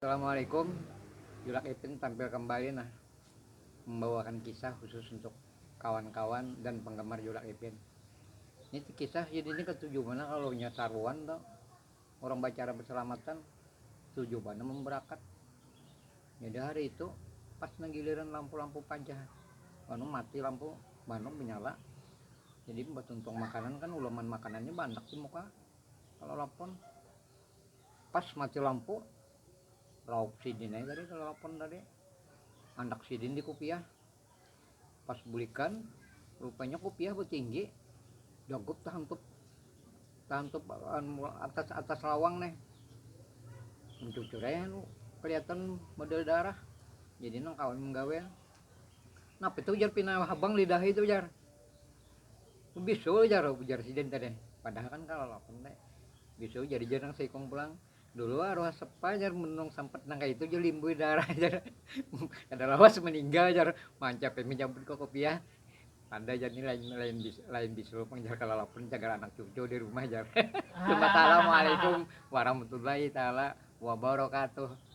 Assalamualaikum, Julak Ipin tampil kembali membawakan kisah khusus untuk kawan-kawan dan penggemar Julak Ipin. Ini kisah jadi ini ketujuh mana kalau nyasaruan tuh orang bicara berselamatan tujuh mana memberakat. Jadi hari itu pas giliran lampu-lampu pajah, anu mati lampu, bandung menyala. Jadi buat untung makanan kan ulaman makanannya banyak di muka. Kalau lapon pas mati lampu lauk sidin aja tadi telepon tadi anak sidin di kopiah pas bulikan rupanya kopiah tinggi jagup tahantup atas lawang nih mencucurnya kelihatan model darah jadi nang kawan menggawe nah itu jar pinah habang lidah itu jar bisu jar sidin tadi padahal kan kalau lapon teh bisu jadi jarang seikong pulang dulu arwah sepa jar menung sempet nangka itu jadi limbui darah jar ada lawas meninggal jar mancap menjambut ke kopiah ada jadi lain bisu pengjar kalau lapun jaga anak cucu di rumah jar. Assalamualaikum warahmatullahi taala wabarakatuh.